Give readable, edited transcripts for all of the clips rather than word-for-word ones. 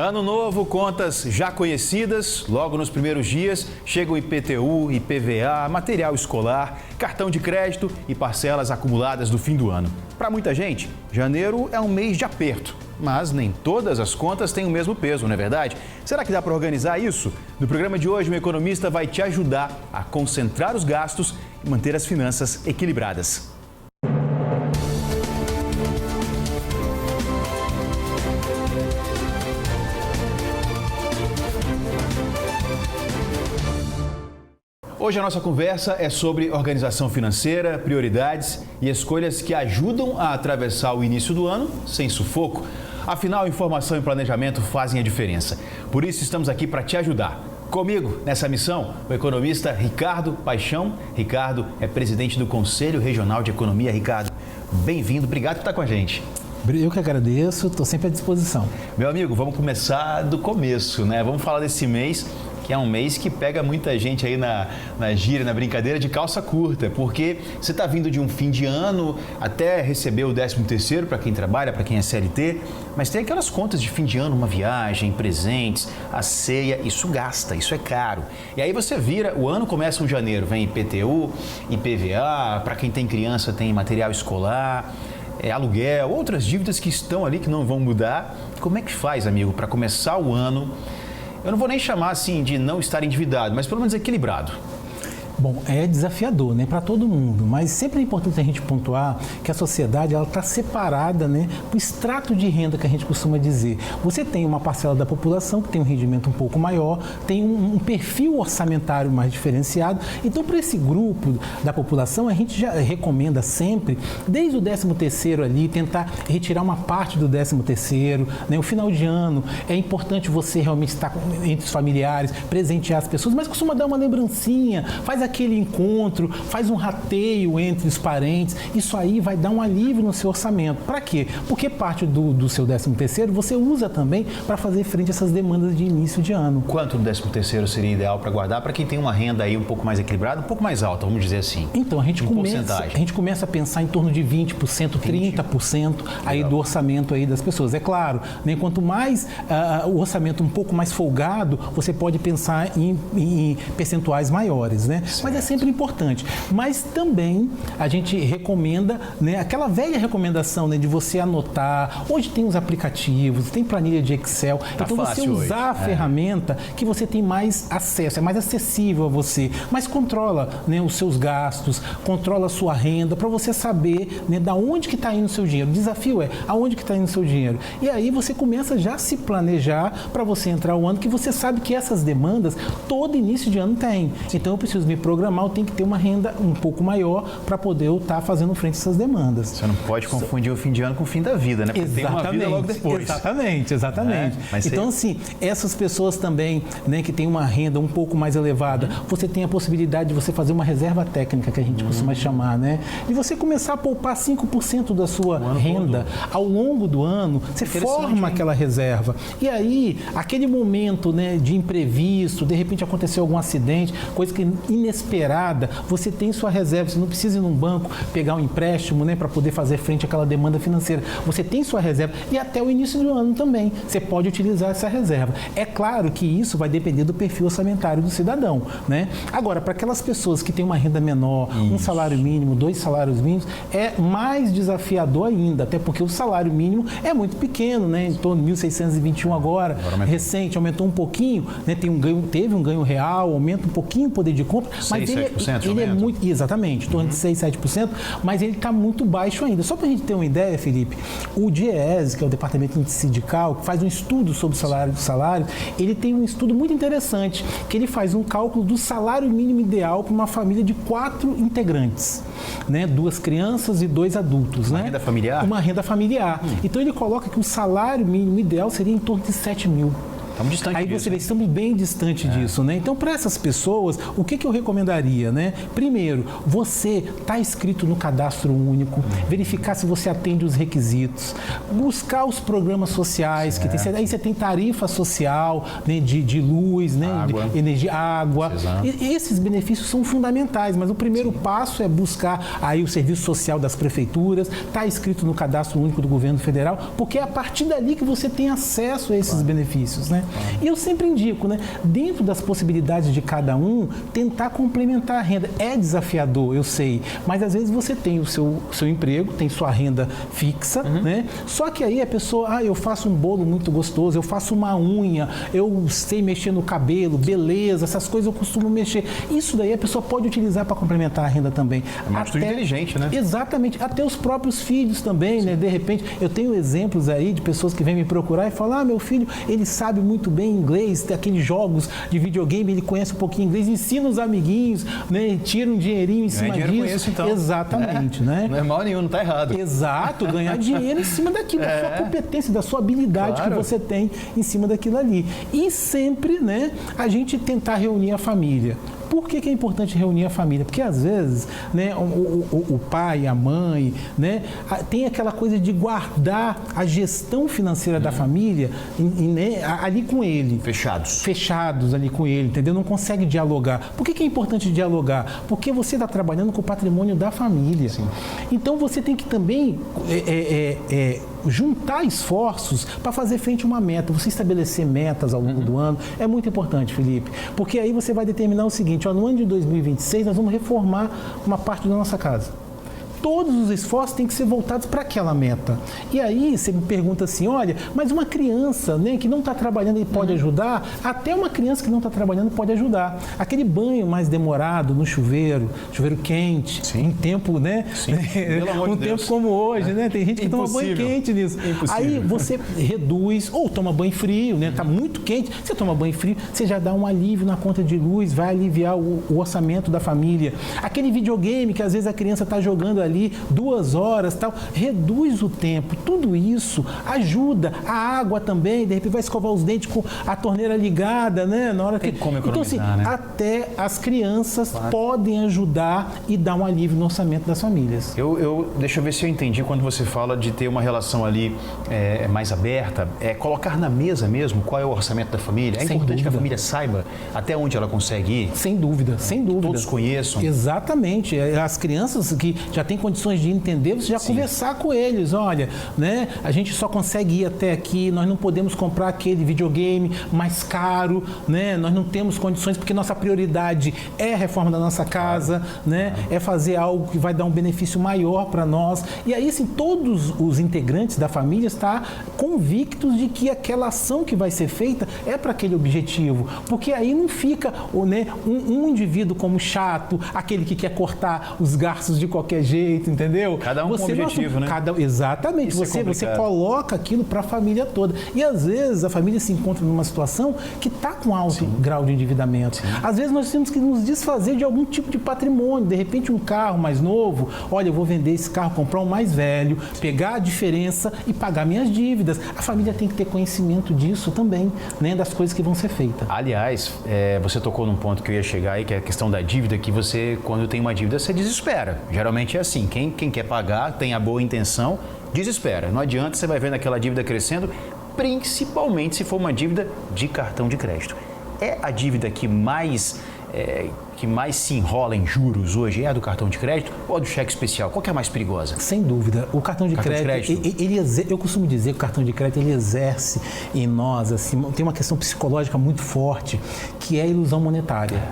Ano novo, contas já conhecidas. Logo nos primeiros dias chega o IPTU, IPVA, material escolar, cartão de crédito e parcelas acumuladas do fim do ano. Para muita gente, janeiro é um mês de aperto. Mas nem todas as contas têm o mesmo peso, não é verdade? Será que dá para organizar isso? No programa de hoje, um economista vai te ajudar a concentrar os gastos e manter as finanças equilibradas. Hoje a nossa conversa é sobre organização financeira, prioridades e escolhas que ajudam a atravessar o início do ano sem sufoco. Afinal, informação e planejamento fazem a diferença. Por isso estamos aqui para te ajudar. Comigo, nessa missão, o economista Ricardo Paixão. Ricardo é presidente do Conselho Regional de Economia. Ricardo, bem-vindo, obrigado por estar com a gente. Eu que agradeço, estou sempre à disposição. Meu amigo, vamos começar do começo, né? Vamos falar desse mês, que é um mês que pega muita gente aí na gíria, na brincadeira de calça curta, porque você está vindo de um fim de ano, até receber o 13º para quem trabalha, para quem é CLT, mas tem aquelas contas de fim de ano, uma viagem, presentes, a ceia, isso gasta, isso é caro. E aí você vira, o ano começa em janeiro, vem IPTU, IPVA, para quem tem criança tem material escolar, aluguel, outras dívidas que estão ali que não vão mudar. Como é que faz, amigo, para começar o ano? Eu não vou nem chamar assim de não estar endividado, mas pelo menos equilibrado. Bom, é desafiador, né, para todo mundo, mas sempre é importante a gente pontuar que a sociedade ela está separada, né, por extrato de renda que a gente costuma dizer. Você tem uma parcela da população que tem um rendimento um pouco maior, tem um perfil orçamentário mais diferenciado. Então, para esse grupo da população, a gente já recomenda sempre, desde o 13º ali, tentar retirar uma parte do 13º, né, o final de ano é importante você realmente estar entre os familiares, presentear as pessoas, mas costuma dar uma lembrancinha, faz aquele encontro, faz um rateio entre os parentes, isso aí vai dar um alívio no seu orçamento. Para quê? Porque parte do seu 13º você usa também para fazer frente a essas demandas de início de ano. Quanto do 13º seria ideal para guardar para quem tem uma renda aí um pouco mais equilibrada, um pouco mais alta, vamos dizer assim? Então, a gente começa a pensar em torno de 20%, 30% aí do orçamento aí das pessoas. É claro, né, quanto mais o orçamento um pouco mais folgado, você pode pensar em percentuais maiores, né? Mas é sempre importante. Mas também a gente recomenda, né, aquela velha recomendação, né, de você anotar. Hoje tem os aplicativos, tem planilha de Excel. Tá então você usar a ferramenta que você tem mais acesso, é mais acessível a você. Mas controla, né, os seus gastos, controla a sua renda para você saber, né, da onde que está indo o seu dinheiro. O desafio é aonde que está indo o seu dinheiro. E aí você começa já a se planejar para você entrar o ano que você sabe que essas demandas todo início de ano tem. Então eu preciso me programar, eu tenho que ter uma renda um pouco maior para poder eu estar fazendo frente a essas demandas. Você não pode confundir o fim de ano com o fim da vida, né? Porque tem uma vida logo depois. Exatamente. Então, assim, essas pessoas também, né, que têm uma renda um pouco mais elevada, você tem a possibilidade de você fazer uma reserva técnica, que a gente costuma chamar, né? E você começar a poupar 5% da sua renda ao longo do ano, você forma aquela reserva. E aí, aquele momento, né, de imprevisto, de repente aconteceu algum acidente, coisa que inesperada, você tem sua reserva, você não precisa ir num banco pegar um empréstimo, né, para poder fazer frente àquela demanda financeira. Você tem sua reserva e até o início do ano também, você pode utilizar essa reserva. É claro que isso vai depender do perfil orçamentário do cidadão, né? Agora, para aquelas pessoas que têm uma renda menor, um salário mínimo, 2 salários mínimos, é mais desafiador ainda, até porque o salário mínimo é muito pequeno, né? Em torno de 1.621 agora recente, aumentou um pouquinho, né? Teve um ganho real, aumenta um pouquinho o poder de compra, mas 6, ele é muito, exatamente, em torno de 6, 7%, mas ele está muito baixo ainda. Só para a gente ter uma ideia, Felipe, o DIEESE, que é o Departamento Sindical, que faz um estudo sobre o salário do salário, ele tem um estudo muito interessante, que ele faz um cálculo do salário mínimo ideal para uma família de 4 integrantes, né? 2 crianças e 2 adultos. Uma renda familiar? Uma renda familiar. Então ele coloca que o salário mínimo ideal seria em torno de 7 mil. Estamos distantes Aí disso, você vê, estamos bem distante disso, né? Então, para essas pessoas, o que eu recomendaria, né? Primeiro, você está inscrito no cadastro único, verificar se você atende os requisitos, buscar os programas sociais, que tem, aí você tem tarifa social, né, de luz, né, água. de energia, água. E esses benefícios são fundamentais, mas o primeiro passo é buscar aí o serviço social das prefeituras, estar inscrito no cadastro único do governo federal, porque é a partir dali que você tem acesso a esses benefícios, né? E eu sempre indico, né, dentro das possibilidades de cada um, tentar complementar a renda. É desafiador, eu sei, mas às vezes você tem o seu emprego, tem sua renda fixa, né? Só que aí a pessoa, eu faço um bolo muito gostoso, eu faço uma unha, eu sei mexer no cabelo, beleza, essas coisas eu costumo mexer. Isso daí a pessoa pode utilizar para complementar a renda também. É uma atitude inteligente, né? Exatamente. Até os próprios filhos também, né? De repente, eu tenho exemplos aí de pessoas que vêm me procurar e falam, meu filho, ele sabe muito bem inglês, tem aqueles jogos de videogame, ele conhece um pouquinho inglês, ensina os amiguinhos, né? Tira um dinheirinho em cima disso. Com isso, então. Exatamente, né? Não é mal nenhum, não está errado. Exato, ganhar dinheiro em cima daquilo, da sua competência, da sua habilidade que você tem em cima daquilo ali. E sempre, né, a gente tentar reunir a família. Por que é importante reunir a família? Porque às vezes, né, o pai, a mãe, né, tem aquela coisa de guardar a gestão financeira da família né, ali com ele. Fechados ali com ele, entendeu? Não consegue dialogar. Por que é importante dialogar? Porque você está trabalhando com o patrimônio da família. Sim. Então você tem que também juntar esforços para fazer frente a uma meta. Você estabelecer metas ao longo do ano é muito importante, Felipe. Porque aí você vai determinar o seguinte, no ano de 2026 nós vamos reformar uma parte da nossa casa. Todos os esforços têm que ser voltados para aquela meta. E aí você me pergunta assim, olha, mas uma criança, né, que não está trabalhando e pode ajudar, até uma criança que não está trabalhando pode ajudar. Aquele banho mais demorado no chuveiro quente, um tempo, né? Um tempo como hoje, né? Tem gente que toma banho quente nisso. Aí você reduz, ou toma banho frio, né? Está muito quente, você toma banho frio, você já dá um alívio na conta de luz, vai aliviar o orçamento da família. Aquele videogame que às vezes a criança está jogando ali 2 horas, tal, reduz o tempo. Tudo isso ajuda. A água também, de repente vai escovar os dentes com a torneira ligada, né? Na hora Tem como economizar, então, assim, né? até as crianças podem ajudar e dar um alívio no orçamento das famílias. Deixa eu ver se eu entendi quando você fala de ter uma relação ali mais aberta, colocar na mesa mesmo qual é o orçamento da família. É importante que a família saiba até onde ela consegue ir. Sem dúvida, sem dúvida. Todos conheçam. Exatamente. As crianças que já têm condições de entender, você já conversar com eles. Olha, né, a gente só consegue ir até aqui, nós não podemos comprar aquele videogame mais caro, né? Nós não temos condições porque nossa prioridade é a reforma da nossa casa, né? É fazer algo que vai dar um benefício maior para nós. E aí, assim, todos os integrantes da família estão convictos de que aquela ação que vai ser feita é para aquele objetivo. Porque aí não fica, né, um indivíduo como chato, aquele que quer cortar os gastos de qualquer jeito, entendeu? Cada um com um objetivo, né? Exatamente. Você coloca aquilo para a família toda. E às vezes a família se encontra numa situação que está com alto grau de endividamento. Sim. Às vezes nós temos que nos desfazer de algum tipo de patrimônio. De repente um carro mais novo, olha, eu vou vender esse carro, comprar um mais velho, pegar a diferença e pagar minhas dívidas. A família tem que ter conhecimento disso também, né? Das coisas que vão ser feitas. Aliás, você tocou num ponto que eu ia chegar aí, que é a questão da dívida, que você, quando tem uma dívida, você desespera. Geralmente é assim, quem quer pagar, tem a boa intenção, desespera. Não adianta, você vai vendo aquela dívida crescendo, principalmente se for uma dívida de cartão de crédito. É a dívida que mais se enrola em juros hoje, é a do cartão de crédito ou a do cheque especial? Qual que é a mais perigosa? Sem dúvida. O cartão de crédito, eu costumo dizer que o cartão de crédito ele exerce em nós, assim, tem uma questão psicológica muito forte, que é a ilusão monetária.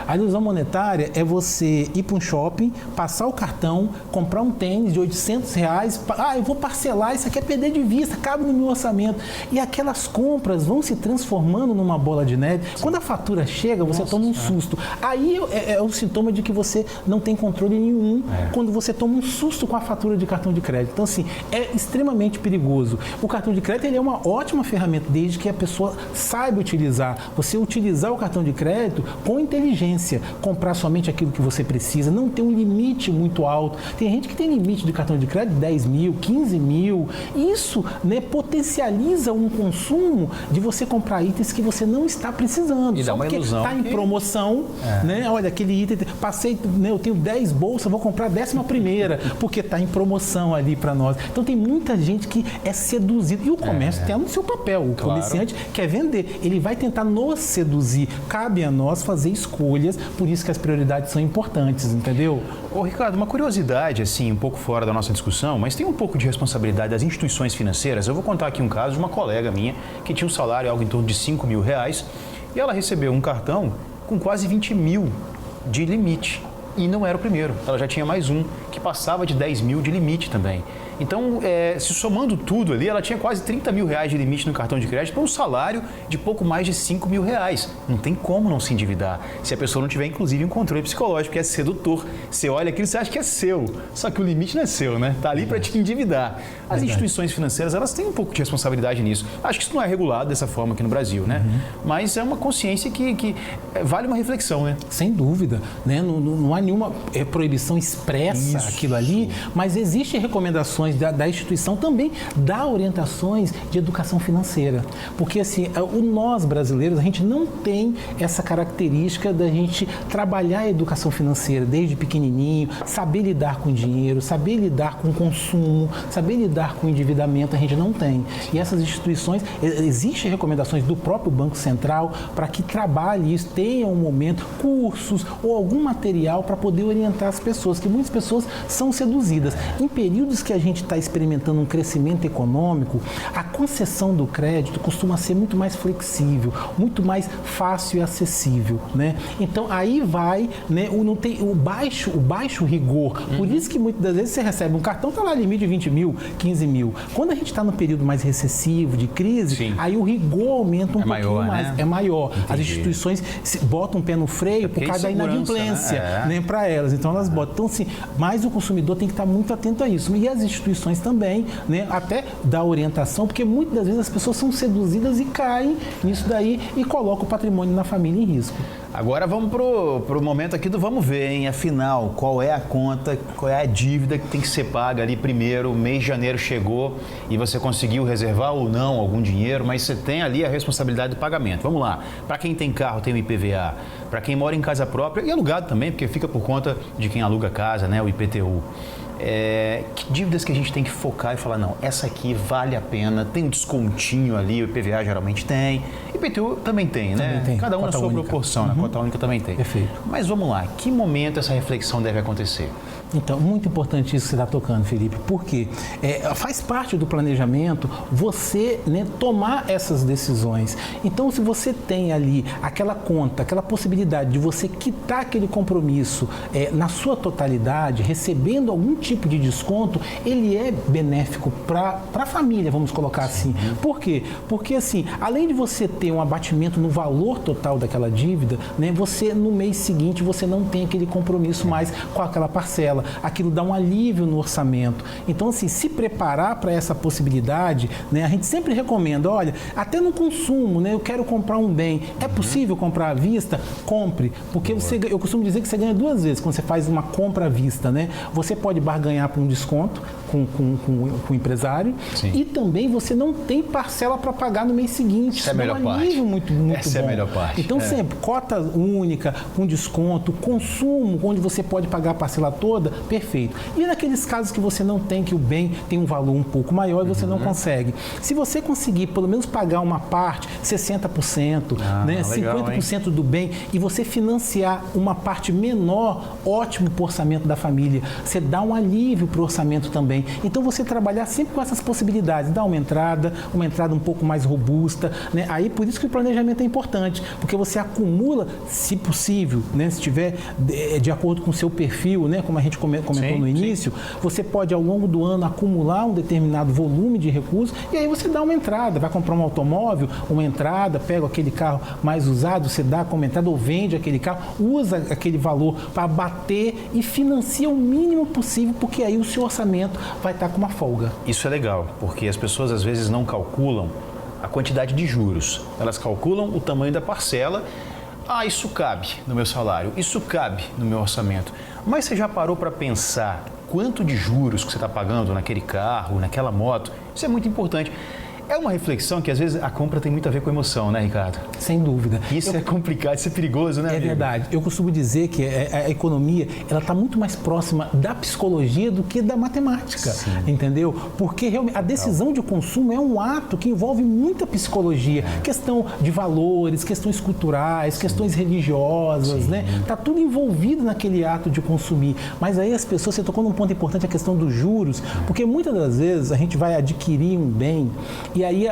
A ilusão monetária é você ir para um shopping, passar o cartão, comprar um tênis de R$800, eu vou parcelar, isso aqui é perder de vista, cabe no meu orçamento. E aquelas compras vão se transformando numa bola de neve. Quando a fatura chega, você toma um susto. Aí é o sintoma de que você não tem controle nenhum quando você toma um susto com a fatura de cartão de crédito. Então, assim, é extremamente perigoso. O cartão de crédito ele é uma ótima ferramenta, desde que a pessoa saiba utilizar. Você utilizar o cartão de crédito com inteligência, comprar somente aquilo que você precisa, não ter um limite muito alto. Tem gente que tem limite de cartão de crédito de 10 mil, 15 mil. Isso, né, potencializa um consumo de você comprar itens que você não está precisando. E só dá uma porque ilusão está em promoção, né? Olha, aquele item, passei, né, eu tenho 10 bolsas, vou comprar a 11ª, porque está em promoção ali para nós. Então tem muita gente que é seduzida. E o comércio tem no seu papel. O comerciante quer vender. Ele vai tentar nos seduzir. Cabe a nós fazer escolhas, por isso que as prioridades são importantes, entendeu? Ô, Ricardo, uma curiosidade, assim, um pouco fora da nossa discussão, mas tem um pouco de responsabilidade das instituições financeiras. Eu vou contar aqui um caso de uma colega minha que tinha um salário algo em torno de 5 mil reais e ela recebeu um cartão com quase 20 mil de limite. E não era o primeiro, ela já tinha mais um que passava de 10 mil de limite também. Então, se somando tudo ali, ela tinha quase 30 mil reais de limite no cartão de crédito para um salário de pouco mais de 5 mil reais. Não tem como não se endividar, se a pessoa não tiver, inclusive, um controle psicológico, que é sedutor. Você olha aquilo e você acha que é seu, só que o limite não é seu, né? Está ali para te endividar. As instituições financeiras, elas têm um pouco de responsabilidade nisso. Acho que isso não é regulado dessa forma aqui no Brasil, né? Mas é uma consciência que vale uma reflexão, né? Sem dúvida, né? Não há nenhuma proibição expressa aquilo ali, mas existem recomendações da instituição também dá orientações de educação financeira. Porque assim, nós brasileiros, a gente não tem essa característica da gente trabalhar a educação financeira desde pequenininho, saber lidar com dinheiro, saber lidar com consumo, saber lidar com endividamento, a gente não tem. E essas instituições, existem recomendações do próprio Banco Central para que trabalhe isso, tenha um momento, cursos ou algum material para poder orientar as pessoas, que muitas pessoas são seduzidas. Em períodos que a gente está experimentando um crescimento econômico, a concessão do crédito costuma ser muito mais flexível, muito mais fácil e acessível, né? Então aí vai, né, o baixo rigor. Por isso que muitas das vezes você recebe um cartão, está lá limite de 20 mil, 15 mil. Quando a gente está no período mais recessivo, de crise, aí o rigor aumenta um pouquinho mais, né? É maior. Entendi. As instituições botam o pé no freio por causa da inadimplência, né, para elas. Então elas botam. Então, assim, mas o consumidor tem que estar muito atento a isso. E as instituições também, né, até dar orientação, porque muitas das vezes as pessoas são seduzidas e caem nisso daí e colocam o patrimônio na família em risco. Agora vamos pro momento aqui do vamos ver, hein? Afinal, qual é a conta, qual é a dívida que tem que ser paga ali primeiro? O mês de janeiro chegou e você conseguiu reservar ou não algum dinheiro, mas você tem ali a responsabilidade do pagamento. Vamos lá. Para quem tem carro, tem o IPVA. Para quem mora em casa própria e alugado também, porque fica por conta de quem aluga casa, né? O IPTU. Que dívidas que a gente tem que focar e falar, não, essa aqui vale a pena, tem um descontinho ali, o IPVA geralmente tem, IPTU também tem, né? Tem. Cada um Cota na sua única. proporção, na cota única também tem. Perfeito. Mas vamos lá, que momento essa reflexão deve acontecer? Então, muito importante isso que você está tocando, Felipe, porque faz parte do planejamento você, né, tomar essas decisões. Então, se você tem ali aquela conta, aquela possibilidade de você quitar aquele compromisso na sua totalidade, recebendo algum tipo de desconto, ele é benéfico para a família, vamos colocar assim. Por quê? Porque, assim, além de você ter um abatimento no valor total daquela dívida, né, você, no mês seguinte, você não tem aquele compromisso mais com aquela parcela. Aquilo dá um alívio no orçamento. Então, assim, se preparar para essa possibilidade, né, a gente sempre recomenda, olha, até no consumo, né, eu quero comprar um bem, é possível comprar à vista? Compre, porque eu costumo dizer que você ganha duas vezes quando você faz uma compra à vista, né? Você pode barganhar por um desconto com o empresário. Sim. E também você não tem parcela para pagar no mês seguinte. Essa é a melhor parte. Muito Essa bom. É a melhor parte. Então, sempre, cota única, com desconto, consumo, onde você pode pagar a parcela toda, perfeito. E naqueles casos que você não tem, que o bem tem um valor um pouco maior e você não consegue. Se você conseguir pelo menos pagar uma parte, 60%, né, legal, 50% do bem, e você financiar uma parte menor, ótimo para o orçamento da família. Você dá um alívio para o orçamento também. também. Então você trabalhar sempre com essas possibilidades, dar uma entrada um pouco mais robusta, né? Aí por isso que o planejamento é importante, porque você acumula, se possível, né? Se tiver de acordo com o seu perfil, né? Como a gente comentou no início, você pode ao longo do ano acumular um determinado volume de recursos e aí você dá uma entrada, vai comprar um automóvel, uma entrada, pega aquele carro mais usado, você dá como entrada ou vende aquele carro, usa aquele valor para bater e financia o mínimo possível, porque aí o seu orçamento vai estar com uma folga. Isso é legal, porque as pessoas às vezes não calculam a quantidade de juros. Elas calculam o tamanho da parcela. Ah, isso cabe no meu salário, isso cabe no meu orçamento. Mas você já parou para pensar quanto de juros que você está pagando naquele carro, naquela moto? Isso é muito importante. É uma reflexão que às vezes a compra tem muito a ver com emoção, né, Ricardo? Sem dúvida. Isso é complicado, isso é perigoso, né, amigo? É verdade. Eu costumo dizer que a economia, ela está muito mais próxima da psicologia do que da matemática, sim, entendeu? Porque realmente a decisão de consumo é um ato que envolve muita psicologia. Questão de valores, questões culturais, questões religiosas, sim, né? Está tudo envolvido naquele ato de consumir. Mas aí as pessoas, você tocou num ponto importante, a questão dos juros, porque muitas das vezes a gente vai adquirir um bem e aí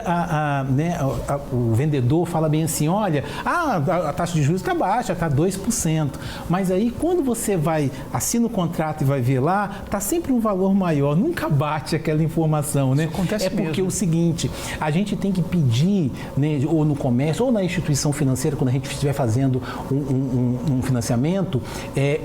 o vendedor fala bem assim, olha, a taxa de juros está baixa, está 2%. Mas aí quando você assina o contrato e vai ver lá, está sempre um valor maior, nunca bate aquela informação, né? Isso acontece porque mesmo. É o seguinte, a gente tem que pedir, né, ou no comércio, ou na instituição financeira, quando a gente estiver fazendo um financiamento,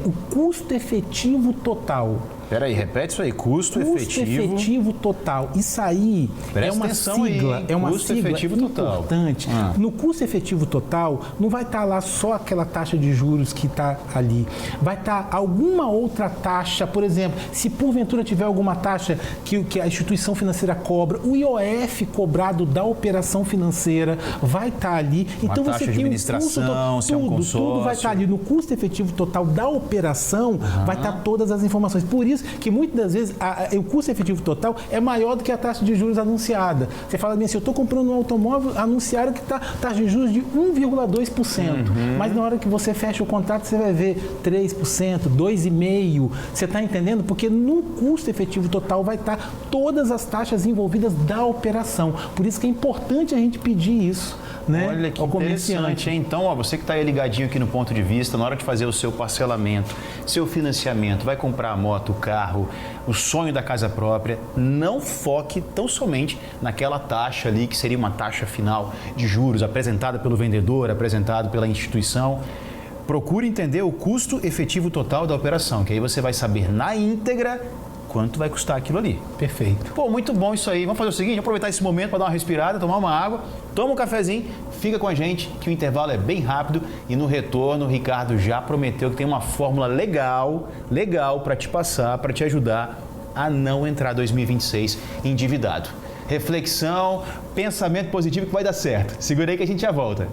o custo efetivo total. Peraí, repete isso aí, custo efetivo total. Isso aí é uma sigla, importante. No custo efetivo total, não vai estar lá só aquela taxa de juros que está ali. Vai estar alguma outra taxa, por exemplo, se porventura tiver alguma taxa que a instituição financeira cobra, o IOF cobrado da operação financeira vai estar ali. Então você tem um custo, tudo vai estar ali. No custo efetivo total da operação vai estar todas as informações. Por isso que muitas das vezes o custo efetivo total é maior do que a taxa de juros anunciada. Você fala assim, eu estou comprando um automóvel, anunciaram que está taxa de juros de 1,2%. Mas na hora que você fecha o contrato, você vai ver 3%, 2,5%. Você está entendendo? Porque no custo efetivo total vai estar todas as taxas envolvidas da operação. Por isso que é importante a gente pedir isso, né? Olha que interessante, hein? Então, você que está aí ligadinho aqui no Ponto de Vista, na hora de fazer o seu parcelamento, seu financiamento, vai comprar a moto, o carro, o sonho da casa própria, não foque tão somente naquela taxa ali, que seria uma taxa final de juros apresentada pelo vendedor, apresentada pela instituição. Procure entender o custo efetivo total da operação, que aí você vai saber na íntegra quanto vai custar aquilo ali. Perfeito. Pô, muito bom isso aí. Vamos fazer o seguinte, aproveitar esse momento para dar uma respirada, tomar uma água, toma um cafezinho, fica com a gente, que o intervalo é bem rápido e no retorno o Ricardo já prometeu que tem uma fórmula legal para te passar, para te ajudar a não entrar 2026 endividado. Reflexão, pensamento positivo que vai dar certo. Segura aí que a gente já volta.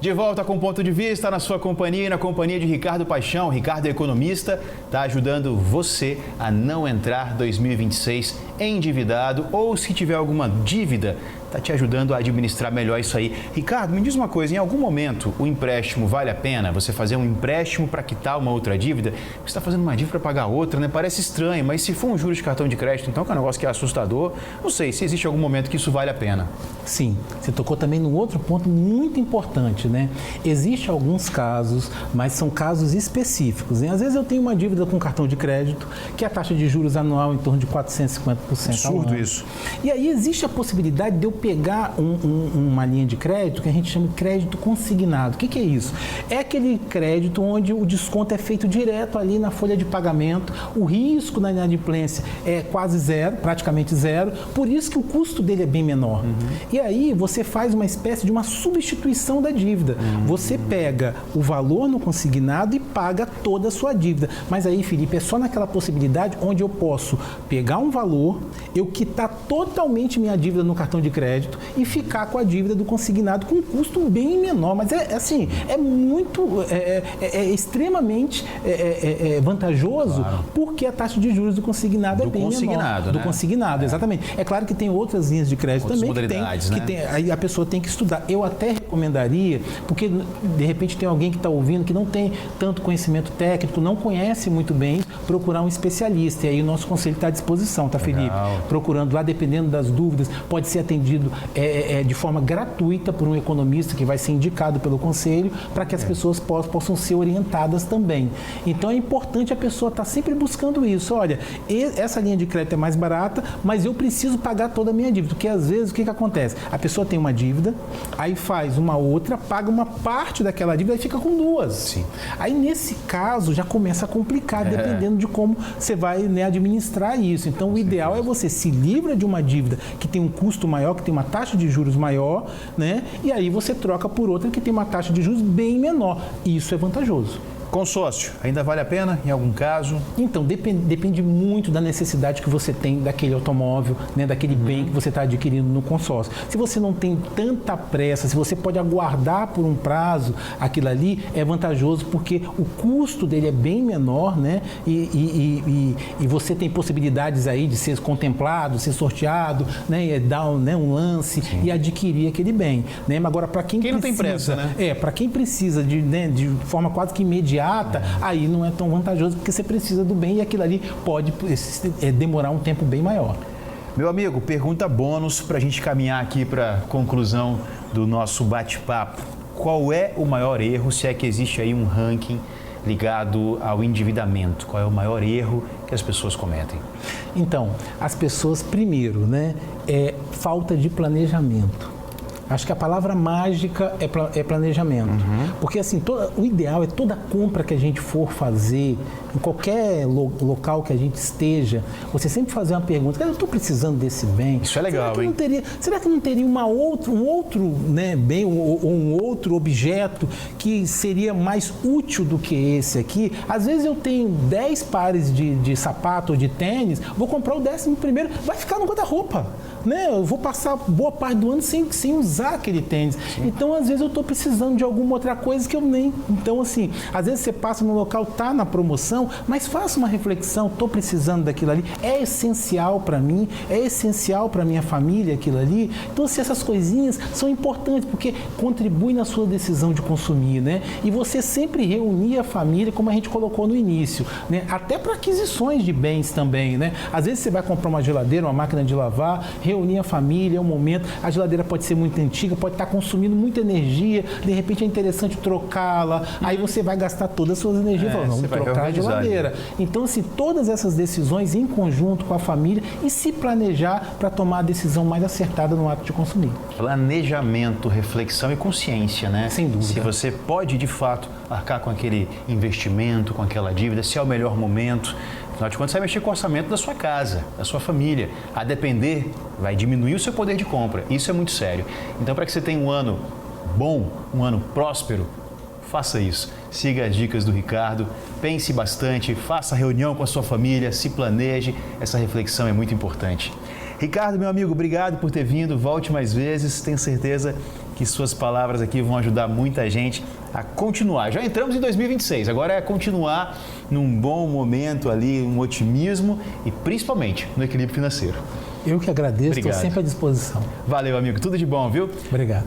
De volta com o Ponto de Vista, na sua companhia e na companhia de Ricardo Paixão. Ricardo é economista, está ajudando você a não entrar 2026 endividado ou se tiver alguma dívida, está te ajudando a administrar melhor isso aí. Ricardo, me diz uma coisa, em algum momento o empréstimo vale a pena? Você fazer um empréstimo para quitar uma outra dívida? Você está fazendo uma dívida para pagar outra, né? Parece estranho, mas se for um juros de cartão de crédito, então que é um negócio que é assustador, não sei se existe algum momento que isso vale a pena. Sim, você tocou também num outro ponto muito importante, né? Existem alguns casos, mas são casos específicos, né? Às vezes eu tenho uma dívida com cartão de crédito, que a taxa de juros anual é em torno de 450% ao ano. Absurdo isso. E aí existe a possibilidade de eu pegar uma linha de crédito que a gente chama de crédito consignado. O que é isso? É aquele crédito onde o desconto é feito direto ali na folha de pagamento, o risco na inadimplência é quase zero, praticamente zero, por isso que o custo dele é bem menor. E aí você faz uma espécie de uma substituição da dívida. Você pega o valor no consignado e paga toda a sua dívida. Mas aí, Felipe, é só naquela possibilidade onde eu posso pegar um valor, eu quitar totalmente minha dívida no cartão de crédito crédito e ficar com a dívida do consignado com um custo bem menor. Mas é extremamente vantajoso, claro, porque a taxa de juros do consignado é bem menor. Né? Do consignado, exatamente. É claro que tem outras linhas de crédito outras também aí a pessoa tem que estudar. Eu até recomendaria, porque de repente tem alguém que está ouvindo que não tem tanto conhecimento técnico, não conhece muito bem, procurar um especialista. E aí o nosso conselho está à disposição, tá, Felipe? Procurando lá, dependendo das dúvidas, pode ser atendido de forma gratuita por um economista que vai ser indicado pelo conselho, para que as pessoas possam ser orientadas também. Então é importante a pessoa estar sempre buscando isso. Olha, essa linha de crédito é mais barata, mas eu preciso pagar toda a minha dívida. Porque às vezes o que acontece? A pessoa tem uma dívida, aí faz uma outra, paga uma parte daquela dívida e fica com duas. Sim. Aí nesse caso já começa a complicar, dependendo de como você vai, né, administrar isso. Então o ideal é você se livra de uma dívida que tem um custo maior, que tem uma taxa de juros maior, né? E aí você troca por outra que tem uma taxa de juros bem menor. Isso é vantajoso. Consórcio, ainda vale a pena em algum caso? Então, depende muito da necessidade que você tem daquele automóvel, né, daquele bem que você está adquirindo no consórcio. Se você não tem tanta pressa, se você pode aguardar por um prazo aquilo ali, é vantajoso porque o custo dele é bem menor, né? E você tem possibilidades aí de ser contemplado, ser sorteado, né? Dar um lance, sim, e adquirir aquele bem, né? Mas agora, para quem precisa, não tem pressa, né? Para quem precisa de forma quase que imediata, aí não é tão vantajoso porque você precisa do bem e aquilo ali pode demorar um tempo bem maior. Meu amigo, pergunta bônus para a gente caminhar aqui para a conclusão do nosso bate-papo. Qual é o maior erro, se é que existe aí um ranking ligado ao endividamento? Qual é o maior erro que as pessoas cometem? Então, as pessoas, primeiro, né, falta de planejamento. Acho que a palavra mágica é planejamento. Porque assim, o ideal é toda compra que a gente for fazer, em qualquer local que a gente esteja, você sempre fazer uma pergunta: eu estou precisando desse bem? Isso é legal, será que não teria um outro, né, bem ou um outro objeto que seria mais útil do que esse aqui? Às vezes eu tenho 10 pares de sapato ou de tênis, vou comprar o 11º, vai ficar no guarda-roupa. Né? Eu vou passar boa parte do ano sem usar aquele tênis. Sim. Então, às vezes, eu estou precisando de alguma outra coisa que eu nem... Então, assim, às vezes você passa no local, está na promoção, mas faça uma reflexão: estou precisando daquilo ali, é essencial para mim, é essencial para minha família aquilo ali. Então, assim, essas coisinhas são importantes, porque contribuem na sua decisão de consumir, né? E você sempre reunir a família, como a gente colocou no início, né? Até para aquisições de bens também, né? Às vezes você vai comprar uma geladeira, uma máquina de lavar, reunir a família, é um momento. A geladeira pode ser muito antiga, pode estar consumindo muita energia, de repente é interessante trocá-la, aí você vai gastar todas as suas energias, vamos trocar a geladeira. Então, assim, todas essas decisões em conjunto com a família e se planejar para tomar a decisão mais acertada no ato de consumir. Planejamento, reflexão e consciência, né? Sem dúvida. Se você pode, de fato, arcar com aquele investimento, com aquela dívida, se é o melhor momento. Afinal de contas, você vai mexer com o orçamento da sua casa, da sua família. A depender, vai diminuir o seu poder de compra. Isso é muito sério. Então, para que você tenha um ano bom, um ano próspero, faça isso. Siga as dicas do Ricardo, pense bastante, faça reunião com a sua família, se planeje. Essa reflexão é muito importante. Ricardo, meu amigo, obrigado por ter vindo. Volte mais vezes. Tenho certeza que suas palavras aqui vão ajudar muita gente a continuar. Já entramos em 2026, agora é continuar num bom momento ali, um otimismo e principalmente no equilíbrio financeiro. Eu que agradeço, estou sempre à disposição. Valeu, amigo. Tudo de bom, viu? Obrigado.